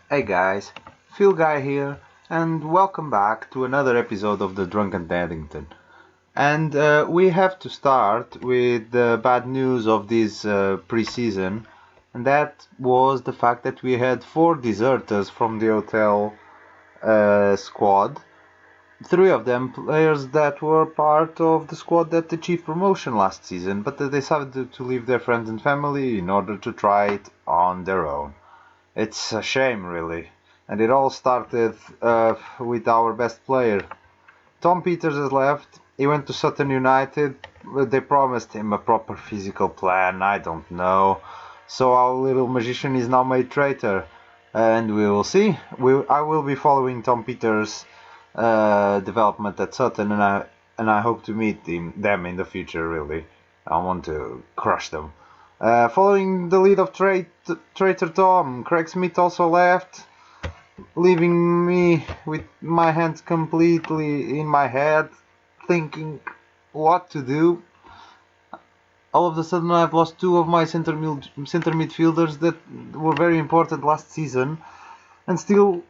Hey guys, Phil Guy here, and welcome back to another episode of the Drunken Deddington. And we have to start with the bad news of this preseason, and that was the fact that we had four deserters from the hotel squad. Three of them players that were part of the squad that achieved promotion last season, but they decided to leave their friends and family in order to try it on their own. It's a shame, really. And it all started with our best player. Tom Peters has left. He went to Sutton United. They promised him a proper physical plan. I don't know. So our little magician is now made traitor. And we will see. I will be following Tom Peters' development at Sutton, and I hope to meet them in the future, really. I want to crush them. Following the lead of Traitor Tom, Craig Smith also left, leaving me with my hands completely in my head, thinking what to do. All of a sudden, I've lost two of my center midfielders that were very important last season, and still,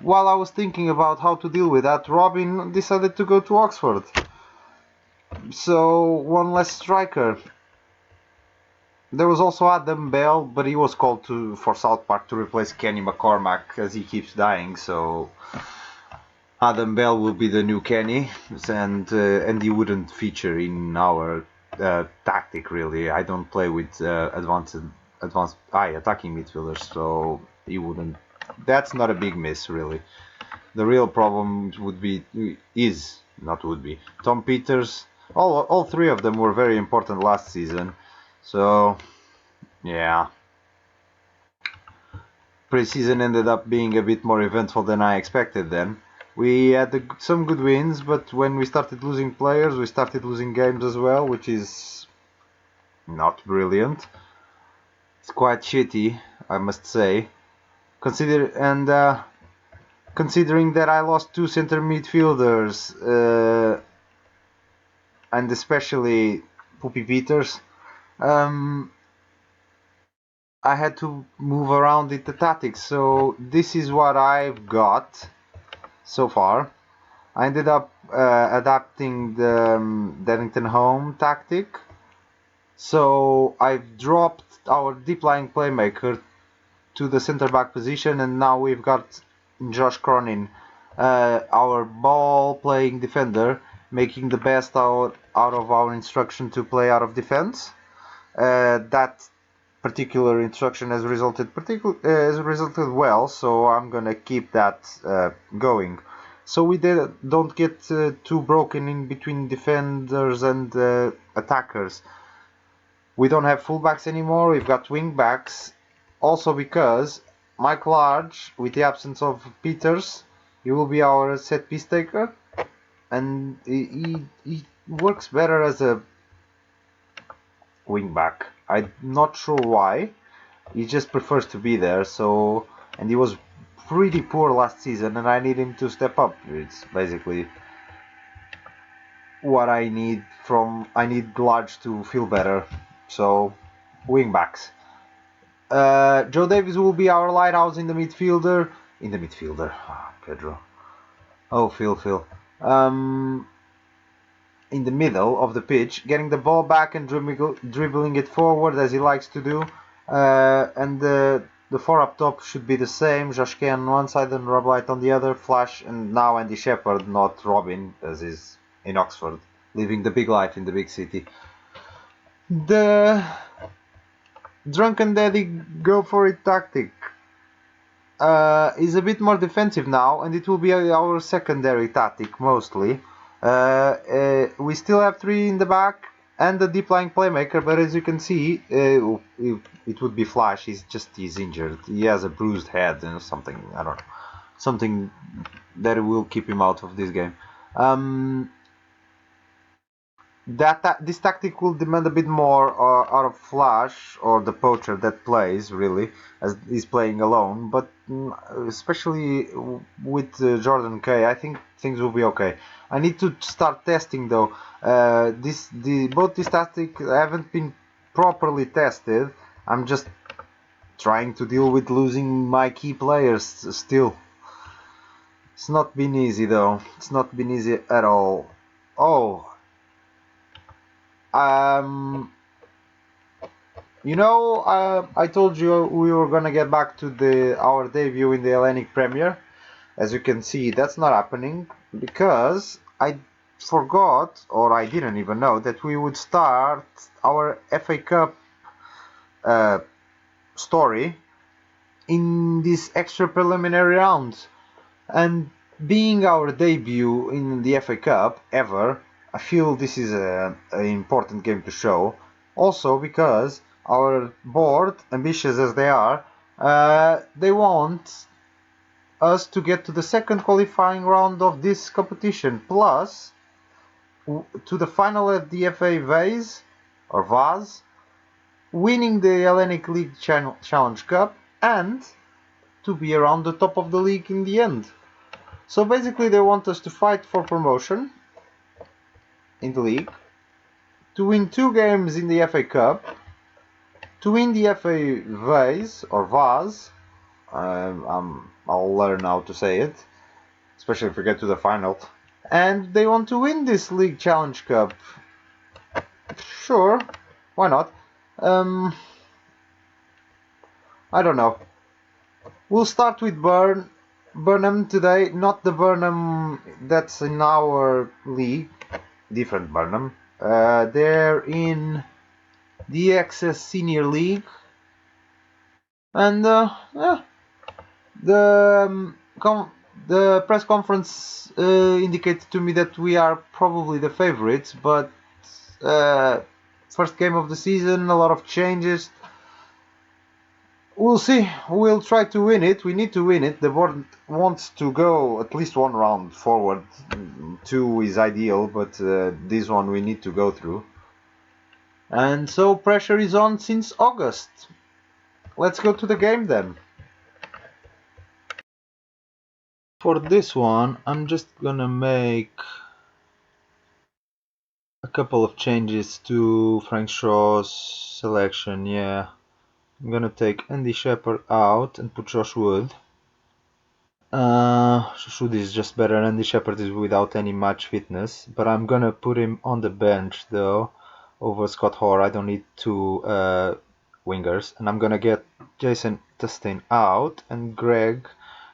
while I was thinking about how to deal with that, Robin decided to go to Oxford. So, one less striker. There was also Adam Bell, but he was called for South Park to replace Kenny McCormack as he keeps dying. So Adam Bell will be the new Kenny, and he wouldn't feature in our tactic really. I don't play with advanced attacking midfielders, so he wouldn't. That's not a big miss really. The real problem is not would be Tom Peters. All three of them were very important last season. So, yeah. Preseason ended up being a bit more eventful than I expected then. We had some good wins, but when we started losing players, we started losing games as well, which is not brilliant. It's quite shitty, I must say. Considering that I lost two center midfielders, and especially Poopy Peters, I had to move around with the tactics. So this is what I've got so far. I ended up adapting the Deddington home tactic. So I've dropped our deep lying playmaker to the center back position, and now we've got Josh Cronin, our ball playing defender, making the best out of our instruction to play out of defense. That particular instruction has resulted well, so I'm gonna keep that going. So we don't get too broken in between defenders and attackers. We don't have fullbacks anymore. We've got wingbacks. Also because Mike Large, with the absence of Peters, he will be our set piece taker, and he works better as a wingback. I'm not sure why. He just prefers to be there. So, and he was pretty poor last season, and I need him to step up. It's basically what I need from. I need Large to feel better. So, wingbacks. Joe Davis will be our lighthouse in the midfielder. Pedro. Oh, Phil. Um, in the middle of the pitch, getting the ball back and dribbling it forward as he likes to do. And the four up top should be the same. Josh Kay on one side and Rob Light on the other. Flash and now Andy Shepherd, not Robin, as is in Oxford, living the big life in the big city. The Drunken Deddy go for it tactic is a bit more defensive now, and it will be our secondary tactic mostly. We still have three in the back and the deep lying playmaker, but as you can see, it would be Flash. He's injured. He has a bruised head and something. I don't know, something that will keep him out of this game. This tactic will demand a bit more out of Flash or the poacher that plays really, as he's playing alone. But especially with Jordan Kay, I think things will be okay. I need to start testing though. Both these tactics haven't been properly tested. I'm just trying to deal with losing my key players still. It's not been easy though. It's not been easy at all. Oh, I told you we were gonna get back to our debut in the Hellenic Premier. As you can see, that's not happening because I forgot, or I didn't even know, that we would start our FA Cup uh, story in this extra preliminary round. And being our debut in the FA Cup ever, I feel this is an important game to show. Also because our board, ambitious as they are, they want us to get to the second qualifying round of this competition, plus to the final at the FA Vase, or Vase, winning the Hellenic League Challenge Cup, and to be around the top of the league in the end. So basically they want us to fight for promotion in the league, to win 2 games in the FA Cup, to win the FA Vase, or Vase, I'll learn how to say it, especially if we get to the final, and they want to win this League Challenge Cup. Sure, why not? I don't know. We'll start with Burnham today, not the Burnham that's in our league, different Burnham. They're in the XS Senior League, and the press conference indicated to me that we are probably the favorites, but first game of the season, a lot of changes. We'll see. We'll try to win it. We need to win it. The board wants to go at least 1 round forward. 2 is ideal, but this one we need to go through. And so pressure is on since August. Let's go to the game then. For this one, I'm just gonna make a couple of changes to Frank Shaw's selection. Yeah, I'm gonna take Andy Shepherd out and put Josh Wood. Josh Wood is just better. Andy Shepherd is without any match fitness, but I'm gonna put him on the bench though over Scott Hoare. I don't need 2 wingers, and I'm gonna get Jason Tustain out and Greg.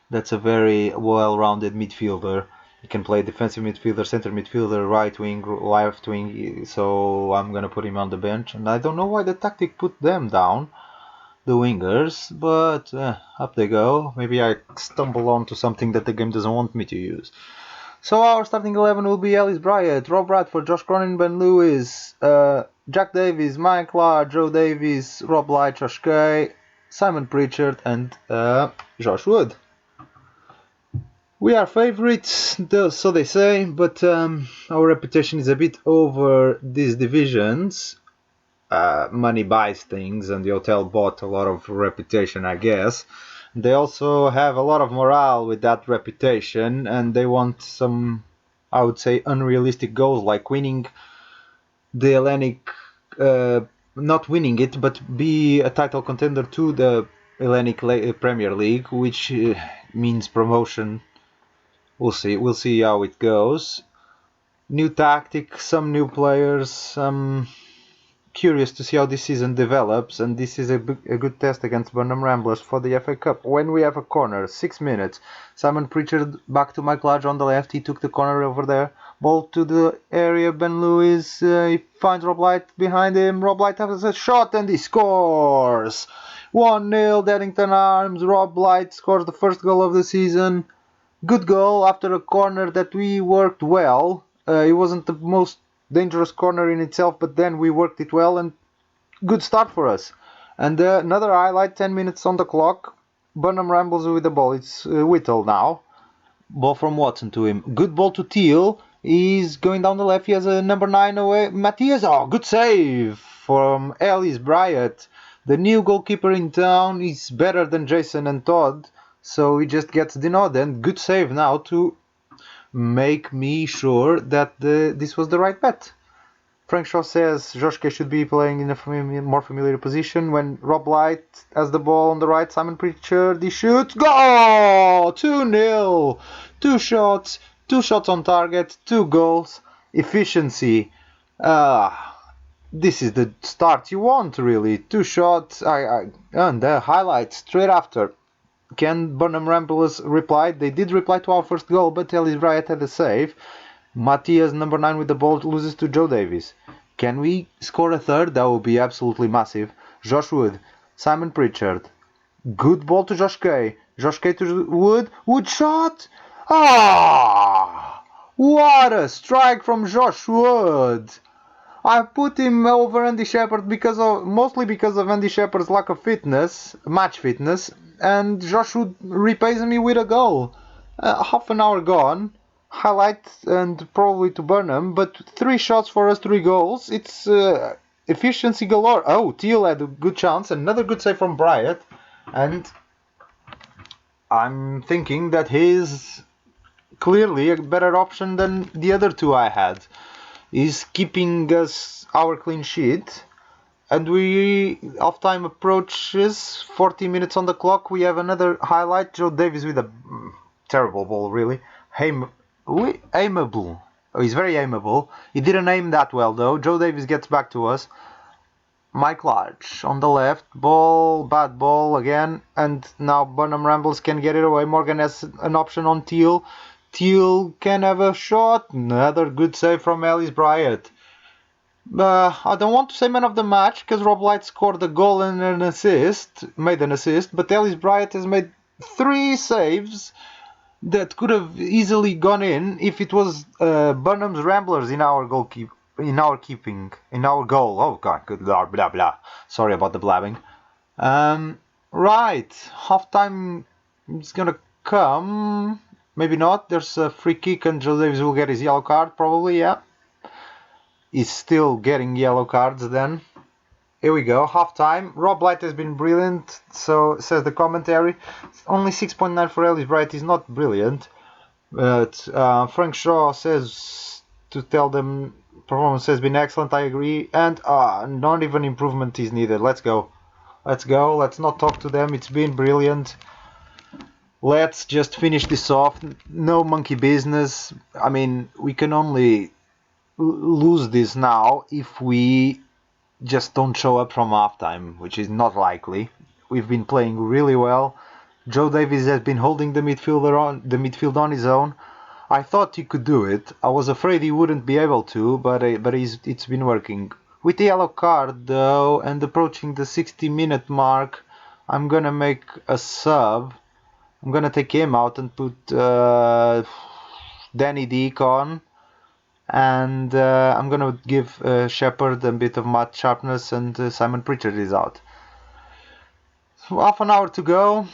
That's a very well-rounded midfielder. He can play defensive midfielder, center midfielder, right wing, left wing, so I'm gonna put him on the bench. And I don't know why the tactic put them down, the wingers, but up they go. Maybe I stumble onto something that the game doesn't want me to use. So our starting 11 will be Ellis Bryant, Rob Bradford, Josh Cronin, Ben Lewis, Jack Davies, Mike Lahr, Joe Davies, Rob Light, Josh Kay, Simon Pritchard, and Josh Wood. We are favorites, so they say, but our reputation is a bit over these divisions. Money buys things, and the hotel bought a lot of reputation, I guess. They also have a lot of morale with that reputation, and they want some, I would say, unrealistic goals, like winning the Hellenic, not winning it, but be a title contender to the Hellenic Premier League, which means promotion. We'll see how it goes. New tactic, some new players. I'm curious to see how this season develops, and this is a good test against Burnham Ramblers for the FA Cup. When we have a corner, 6 minutes. Simon Pritchard back to Mike Lahr on the left. He took the corner over there. Ball to the area. Ben Lewis. He finds Rob Light behind him. Rob Light has a shot and he scores. 1-0. Deddington Arms. Rob Light scores the first goal of the season. Good goal after a corner that we worked well. It wasn't the most dangerous corner in itself, but then we worked it well, and good start for us. And another highlight, 10 minutes on the clock. Burnham Rambles with the ball. It's Whittle now. Ball from Watson to him. Good ball to Teal. He's going down the left. He has a number 9 away. Matthias. Oh, good save from Ellis Bryant. The new goalkeeper in town is better than Jason and Todd. So he just gets the nod, and good save now to make me sure that this was the right bet. Frank Shaw says Joshke should be playing in a more familiar position. When Rob Light has the ball on the right, Simon Pritchard, he shoots. Goal! 2-0. Two shots. Two shots on target. Two goals. Efficiency. This is the start you want, really. Two shots. And the highlight straight after. Can Burnham Ramblers reply? They did reply to our first goal, but Ellis Bryant had a save. Matthias, number 9 with the ball, loses to Joe Davies. Can we score a third? That would be absolutely massive. Josh Wood, Simon Pritchard. Good ball to Josh Kay. Josh Kay to Wood. Wood shot! Ah! What a strike from Josh Wood! I put him over Andy Shepherd mostly because of Andy Shepherd's lack of fitness, match fitness, and Josh Wood repays me with a goal. Half an hour gone. Highlight and probably to Burnham, but 3 shots for us, 3 goals. It's efficiency galore. Oh, Teal had a good chance, another good save from Bryant, and I'm thinking that he's clearly a better option than the other 2 I had. He's keeping us our clean sheet, and half time approaches, 40 minutes on the clock. We have another highlight. Joe Davies with a terrible ball, really. Aimable. Oh, he's very aimable. He didn't aim that well, though. Joe Davies gets back to us. Mike Large on the left. Bad ball again. And now Burnham Rambles can get it away. Morgan has an option on Teal. Teal can have a shot. Another good save from Ellis Bryant. I don't want to say man of the match because Rob Light scored a goal and made an assist, but Ellis Bryant has made 3 saves that could have easily gone in if it was Burnham's Ramblers in our goal. Oh god, good lord, blah blah. Sorry about the blabbing. Right, halftime is gonna come. Maybe not. There's a free kick and Joe Davies will get his yellow card, probably. Yeah, he's still getting yellow cards then. Here we go, halftime. Rob Light has been brilliant, so says the commentary. Only 6.9 for Ellis Bright is not brilliant, but Frank Shaw says to tell them performance has been excellent. I agree, and not even improvement is needed. Let's go. Let's not talk to them. It's been brilliant. Let's just finish this off. No monkey business. I mean, we can only lose this now if we just don't show up from halftime, which is not likely. We've been playing really well. Joe Davies has been holding the midfield on his own. I thought he could do it. I was afraid he wouldn't be able to, but it's been working. With the yellow card though, and approaching the 60-minute mark, I'm gonna make a sub. I'm gonna take him out and put Danny Deek on. And I'm gonna give Shepard a bit of match sharpness, and Simon Pritchard is out. So half an hour to go.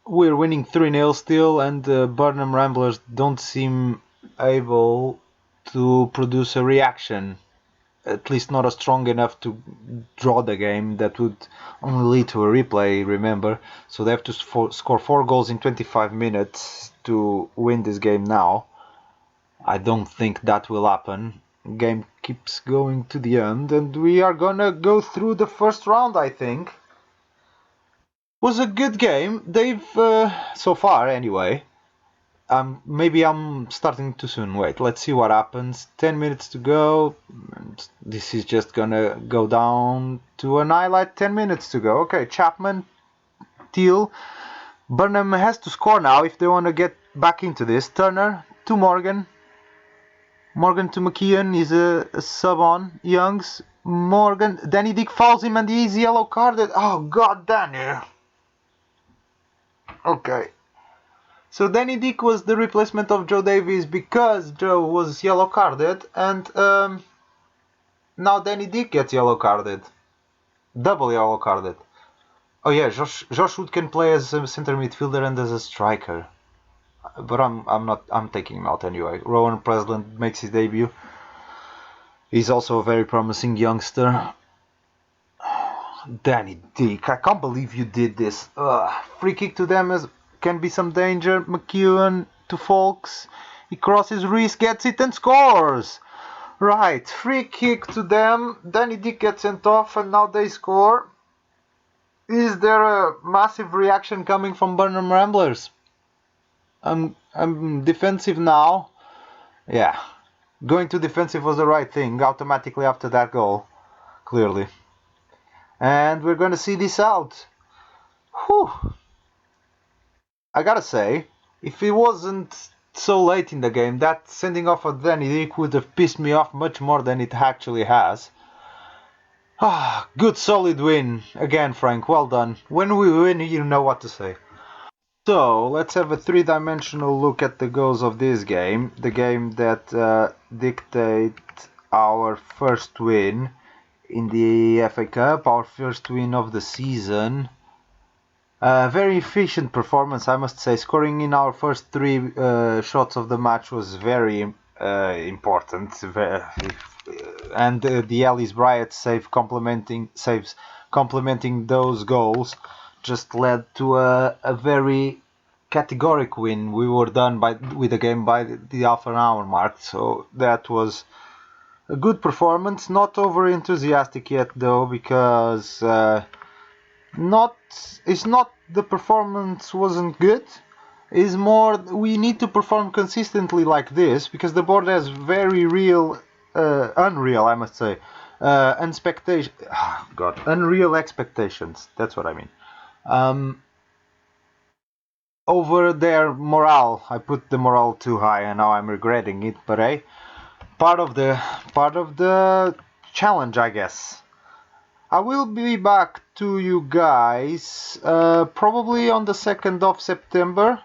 We're winning 3-0 still, and Burnham Ramblers don't seem able to produce a reaction. At least not a strong enough to draw the game. That would only lead to a replay, remember. So they have to score 4 goals in 25 minutes to win this game now. I don't think that will happen. Game keeps going to the end, and we are gonna go through the first round, I think. Was a good game. They've so far anyway. Maybe I'm starting too soon. Wait, let's see what happens. 10 minutes to go. And this is just gonna go down to an highlight. 10 minutes to go. Okay, Chapman, Teal. Burnham has to score now if they want to get back into this. Turner to Morgan. Morgan to McKeon is a sub on. Youngs. Morgan. Danny Dick fouls him and he's yellow carded. Oh, god, Danny. Okay. So Danny Dick was the replacement of Joe Davies because Joe was yellow carded, and now Danny Dick gets yellow carded. Double yellow carded. Oh yeah, Josh Wood can play as a center midfielder and as a striker. But I'm taking him out anyway. Rowan Presland makes his debut. He's also a very promising youngster. Danny Dick, I can't believe you did this. Free kick to them can be some danger. McEwen to Folks. He crosses wrist, gets it and scores. Right, free kick to them. Danny Dick gets sent off, and now they score. Is there a massive reaction coming from Burnham Ramblers? I'm defensive now. Yeah, going to defensive was the right thing automatically after that goal, clearly. And we're going to see this out. Whew. I gotta say, if it wasn't so late in the game, that sending off of Danny Dick would have pissed me off much more than it actually has. Ah, good solid win. Again, Frank, well done. When we win, you know what to say. So, let's have a three-dimensional look at the goals of this game. The game that dictate our first win in the FA Cup, our first win of the season. Very efficient performance, I must say. Scoring in our first three shots of the match was very important. And the Ellis Bryant saves complementing those goals just led to a very categoric win. We were done with the game by the half an hour mark, so that was a good performance. Not over enthusiastic yet though, because not it's not the performance wasn't good. It's more we need to perform consistently like this because the board has very real, unreal, I must say, unreal expectations. That's what I mean. Um, Over their morale, I put the morale too high, and now I'm regretting it. But hey, part of the challenge, I guess. I will be back to you guys probably on the 2nd of September.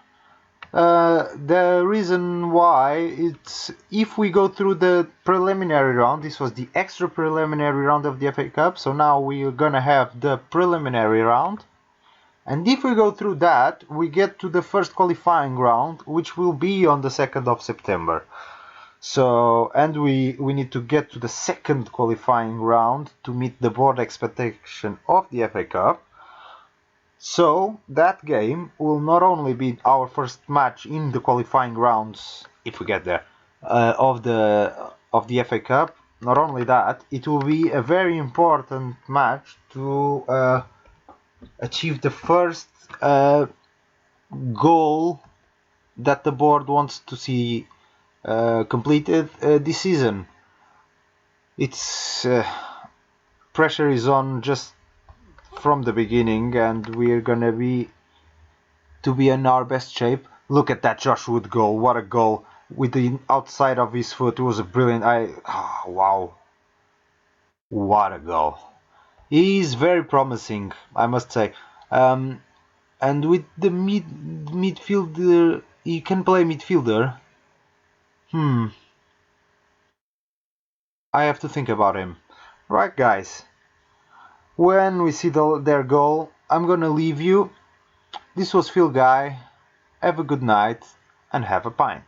The reason why it's if we go through the preliminary round, this was the extra preliminary round of the FA Cup, so now we're gonna have the preliminary round. And if we go through that, we get to the first qualifying round, which will be on the 2nd of September. So, and we need to get to the second qualifying round to meet the board expectation of the FA Cup. So, that game will not only be our first match in the qualifying rounds, if we get there, of the FA Cup. Not only that, it will be a very important match to achieve the first goal that the board wants to see completed this season. It's pressure is on just from the beginning, and we're gonna be to be in our best shape. Look at that Josh Wood goal! What a goal! With the outside of his foot, it was a brilliant. Wow, what a goal! He's very promising, I must say. And with the midfielder, he can play midfielder. I have to think about him. Right, guys. When we see their goal, I'm gonna leave you. This was Phil Guy. Have a good night and have a pint.